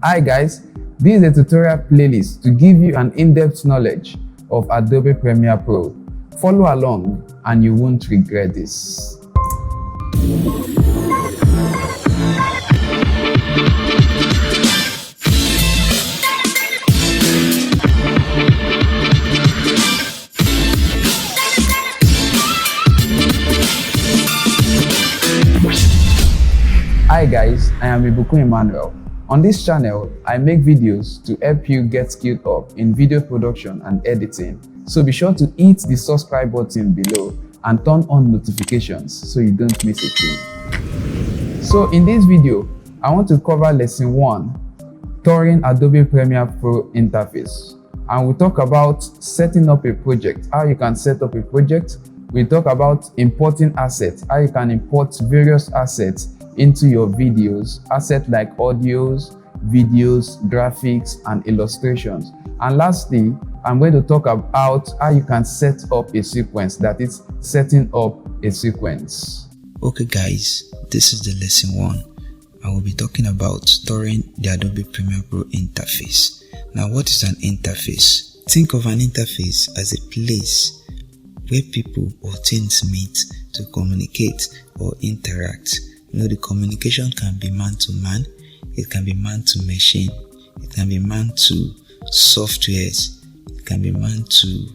Hi guys, this is a tutorial playlist to give you an in-depth knowledge of Adobe Premiere Pro. Follow along and you won't regret this. Hi guys, I am Ibuku Emmanuel. On this channel, I make videos to help you get skilled up in video production and editing. So be sure to hit the subscribe button below and turn on notifications so you don't miss a thing. So in this video, I want to cover lesson 1, touring Adobe Premiere Pro interface. And we'll talk about setting up a project, how you can set up a project. We'll talk about importing assets, how you can import various assets into your videos, assets like audios, videos, graphics, and illustrations. And lastly, I'm going to talk about how you can set up a sequence, that is, setting up a sequence. Okay guys, this is the lesson 1. I will be talking about storing the Adobe Premiere Pro interface. Now, what is an interface? Think of an interface as a place where people or things meet to communicate or interact. The communication can be man to man, it can be man to machine, it can be man to softwares, it can be man to,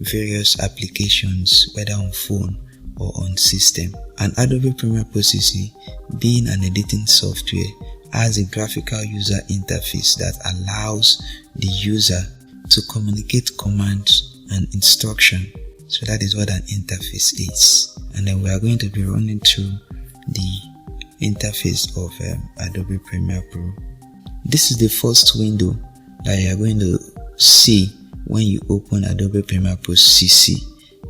various applications, whether on phone or on system. And Adobe Premiere Pro CC, being an editing software, has a graphical user interface that allows the user to communicate commands and instruction. So that is what an interface is. And then we are going to be running through the interface of Adobe Premiere Pro. This is the first window that you are going to see when you open Adobe Premiere Pro CC.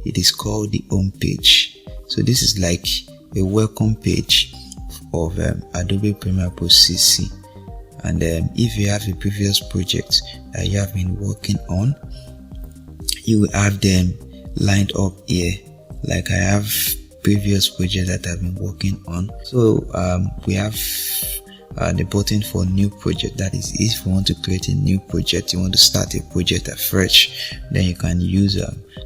It is called the home page. So this is like a welcome page of Adobe Premiere Pro CC. And if you have a previous project that you have been working on, you will have them lined up here. Like I have previous project that I've been working on. So we have the button for new project. That is, if you want to create a new project, you want to start a project afresh, then you can use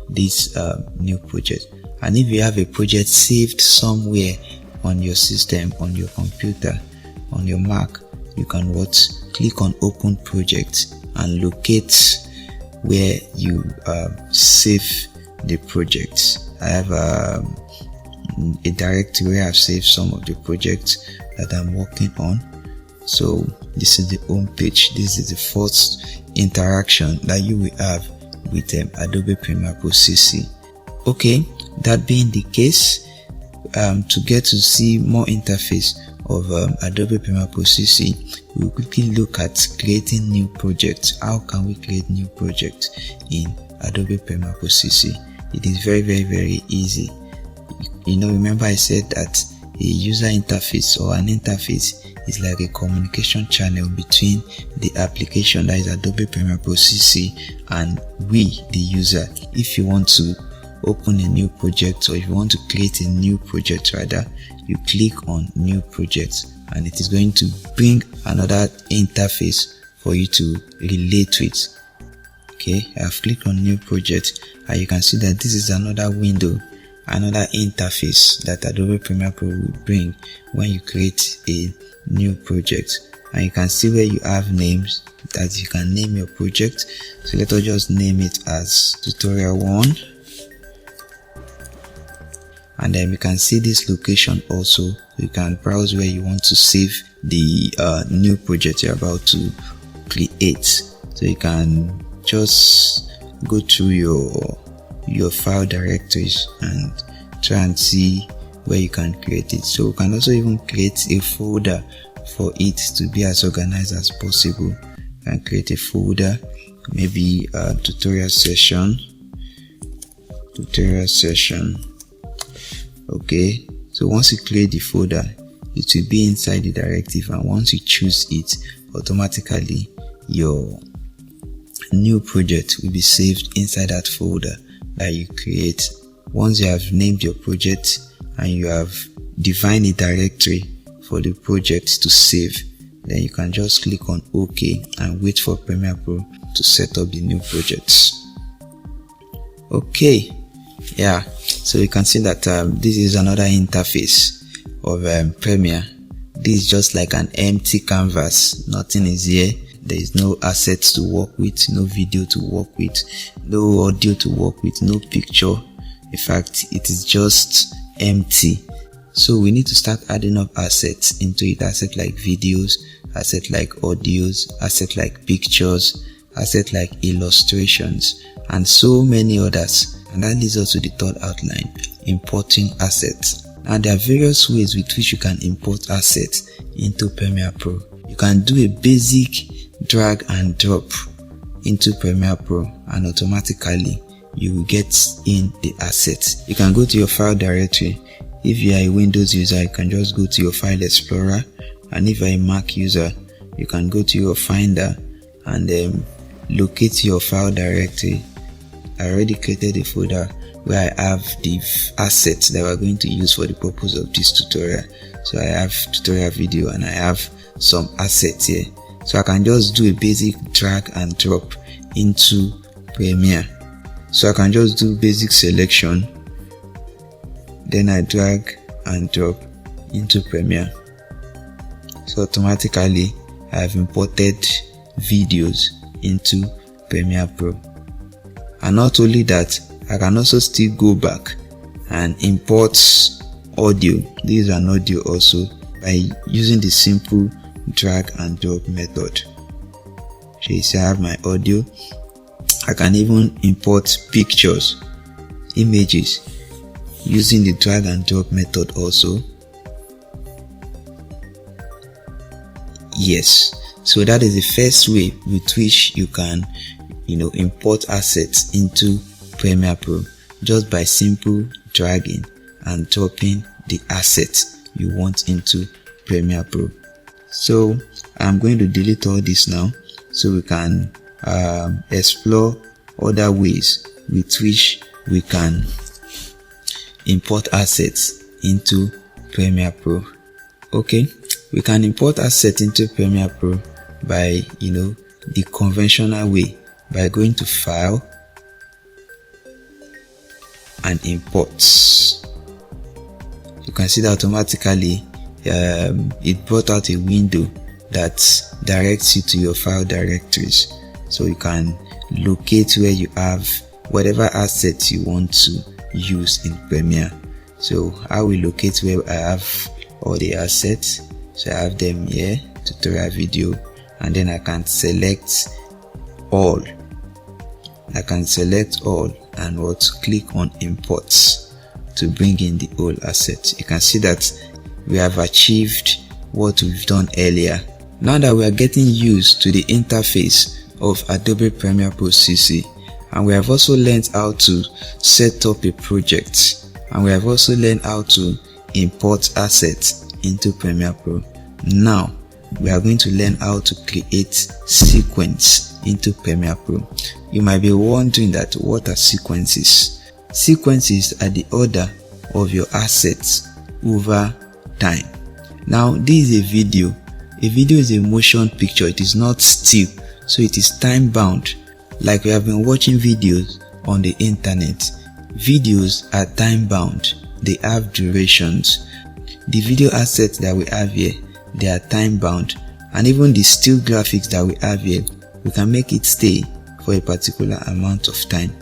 this new project. And if you have a project saved somewhere on your system, on your computer, on your Mac, you can click on open project and locate where you save the project. I have a directory where I've saved some of the projects that I'm working on. So this is the home page. This is the first interaction that you will have with Adobe Premiere Pro CC. Okay, that being the case, to get to see more interface of Adobe Premiere Pro CC, we'll quickly look at creating new projects. How can we create new projects in Adobe Premiere Pro CC? It is very, very, very easy. Remember I said that a user interface or an interface is like a communication channel between the application, that is Adobe Premiere Pro CC, and we, the user. If you want to open a new project, or if you want to create a new project rather, you click on new project and it is going to bring another interface for you to relate with. Okay, I have clicked on new project and you can see that this is another window, another interface that Adobe Premiere Pro will bring when you create a new project. And you can see where you have names that you can name your project. So let us just name it as tutorial 1. And then you can see this location also. You can browse where you want to save the new project you're about to create. So you can just go through your file directories and try and see where you can create it. So you can also even create a folder for it to be as organized as possible. You can create a folder, maybe a tutorial session. Okay, so once you create the folder, it will be inside the directive, and once you choose it, automatically your new project will be saved inside that folder that you create. Once you have named your project and you have defined a directory for the project to save, then you can just click on OK and wait for Premiere Pro to set up the new projects. Okay, yeah, so you can see that this is another interface of Premiere. This is just like an empty canvas. Nothing is here. There is no assets to work with, no video to work with, no audio to work with, no picture. In fact, it is just empty. So we need to start adding up assets into it. Assets like videos, assets like audios, assets like pictures, assets like illustrations, and so many others. And that leads us to the third outline, importing assets. Now there are various ways with which you can import assets into Premiere Pro. You can do a basic drag and drop into Premiere Pro, and automatically you will get in the assets. You can go to your file directory. If you are a Windows user, you can just go to your file explorer, and if you are a Mac user, you can go to your Finder and locate your file directory. I already created a folder where I have the assets that we're going to use for the purpose of this tutorial. So I have tutorial video and I have some assets here. So I can just do a basic drag and drop into Premiere. So I can just do basic selection, then I drag and drop into Premiere. So automatically I have imported videos into Premiere Pro. And not only that, I can also still go back and import audio. This is an audio also by using the simple drag and drop method. So you see I have my audio. I can even import pictures, images using the drag and drop method also. Yes, so that is the first way with which you can import assets into Premiere Pro, just by simple dragging and dropping the assets you want into Premiere Pro. So I'm going to delete all this now so we can explore other ways with which we can import assets into Premiere Pro. Okay, we can import assets into Premiere Pro by the conventional way, by going to File and Imports. You can see that automatically it brought out a window that directs you to your file directories, so you can locate where you have whatever assets you want to use in Premiere. So I will locate where I have all the assets. So I have them here, tutorial video, and then I can select all. I can select all and click on imports to bring in the whole assets. You can see that we have achieved what we've done earlier. Now that we are getting used to the interface of Adobe Premiere Pro CC, and we have also learned how to set up a project, and we have also learned how to import assets into Premiere Pro. Now we are going to learn how to create sequence into Premiere Pro. You might be wondering that what are sequences? Sequences are the order of your assets over time. Now this is a video. A video is a motion picture. It is not still, so it is time bound. Like we have been watching videos on the internet. Videos are time bound. They have durations. The video assets that we have here, they are time bound, and even the still graphics that we have here, we can make it stay for a particular amount of time.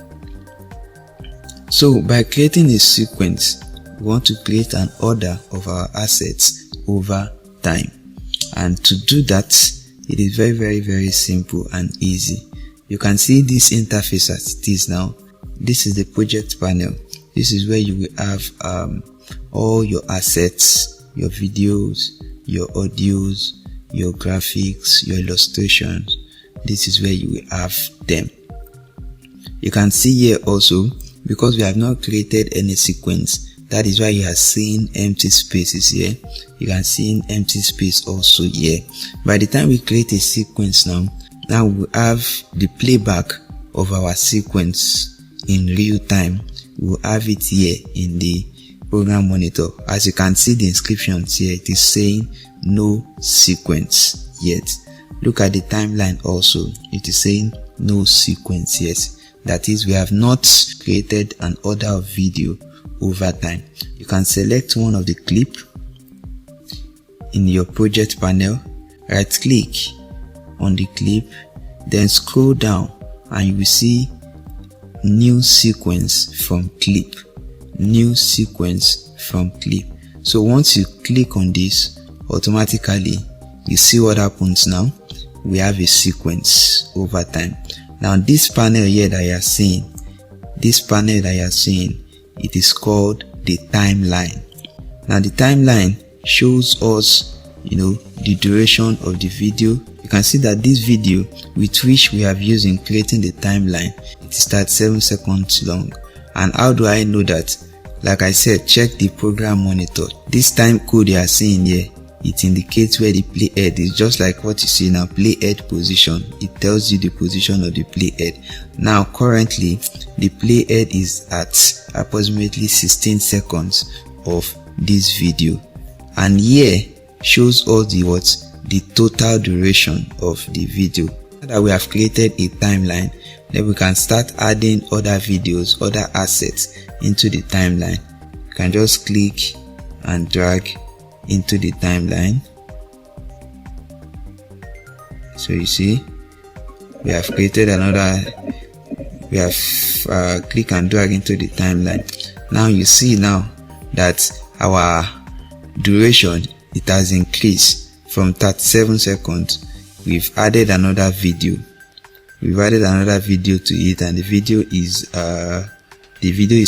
So by creating a sequence, we want to create an order of our assets over time, and to do that, it is very simple and easy. You can see this interface as it is now. This is the project panel. This is where you will have all your assets, your videos, your audios, your graphics, your illustrations. This is where you will have them. You can see here also, because we have not created any sequence, that is why you are seeing empty spaces here. You can see an empty space also here. By the time we create a sequence now we have the playback of our sequence in real time. We will have it here in the program monitor. As you can see the inscriptions here, it is saying no sequence yet. Look at the timeline also. It is saying no sequence yet. That is, we have not created an order of video over time. You can select one of the clip in your project panel, right click on the clip, then scroll down and you will see new sequence from clip. New sequence from clip. So once you click on this, automatically you see what happens now. We have a sequence over time. Now this panel here that you are seeing, it is called the timeline. Now the timeline shows us, the duration of the video. You can see that this video with which we have used in creating the timeline, it is 37 seconds long. And how do I know that? Like I said, check the program monitor. This time code you are seeing here, it indicates where the playhead is, just like what you see now, playhead position. It tells you the position of the playhead. Now currently the playhead is at approximately 16 seconds of this video, and here shows us the total duration of the video. Now that we have created a timeline, then we can start adding other videos, other assets into the timeline. You can just click and drag into the timeline. So you see, we have created another, we have click and drag into the timeline. Now you see now that our duration, it has increased from 37 seconds. We've added another video. We've added another video to it, and the video is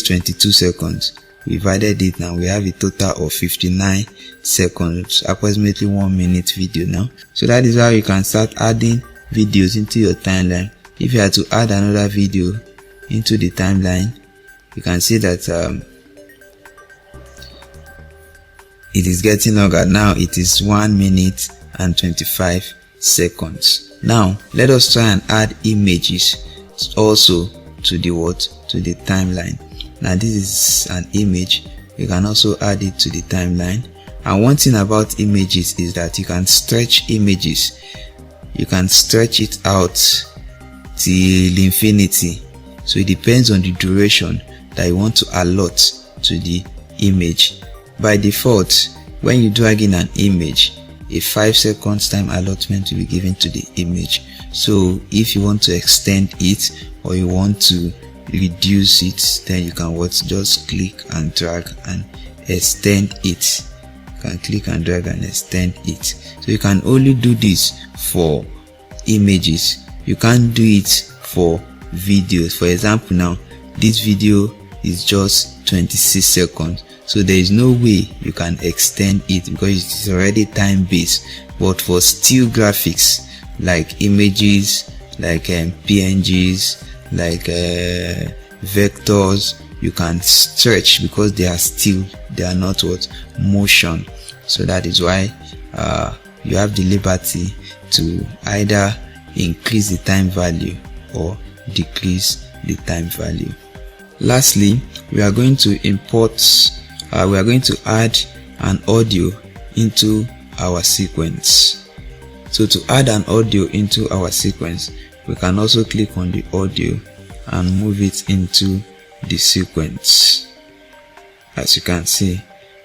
22 seconds. We've added it, and we have a total of 59 seconds, approximately 1 minute video now. So that is how you can start adding videos into your timeline. If you had to add another video into the timeline, you can see that it is getting longer. Now it is 1 minute and 25 seconds. Now let us try and add images also to the timeline. Now this is an image. You can also add it to the timeline. And one thing about images is that you can stretch images. You can stretch it out till infinity. So it depends on the duration that you want to allot to the image. By default, when you drag in an image, a 5 seconds time allotment will be given to the image. So if you want to extend it or you want to reduce it, then you can just click and drag and extend it. You can click and drag and extend it. So you can only do this for images. You can't do it for videos. For example, now this video is just 26 seconds. So there is no way you can extend it because it is already time based. But for still graphics like images, like PNGs, like vectors, you can stretch because they are not motion. So that is why you have the liberty to either increase the time value or decrease the time value. Lastly, we are going to add an audio into our sequence. So to add an audio into our sequence, we can also click on the audio and move it into the sequence. As you can see, you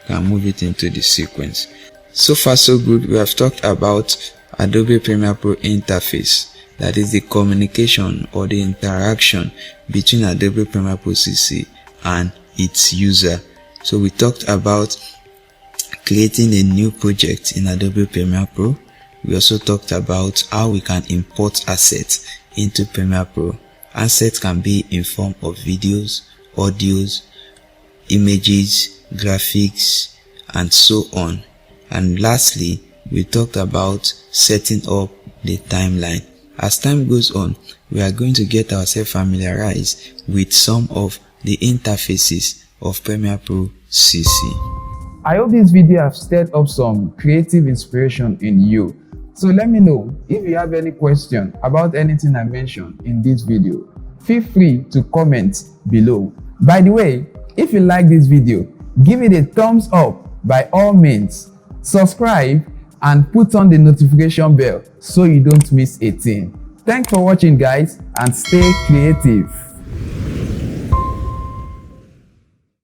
can move it into the sequence. So far so good. We have talked about Adobe Premiere Pro interface, that is the communication or the interaction between Adobe Premiere Pro CC and its user. So we talked about creating a new project in Adobe Premiere Pro. We also talked about how we can import assets into Premiere Pro. Assets can be in form of videos, audios, images, graphics, and so on. And lastly, we talked about setting up the timeline. As time goes on, we are going to get ourselves familiarized with some of the interfaces of Premiere Pro CC. I hope this video has stirred up some creative inspiration in you. So let me know if you have any question about anything I mentioned in this video. Feel free to comment below. By the way, if you like this video, give it a thumbs up by all means. Subscribe and put on the notification bell so you don't miss a thing. Thanks for watching guys, and stay creative.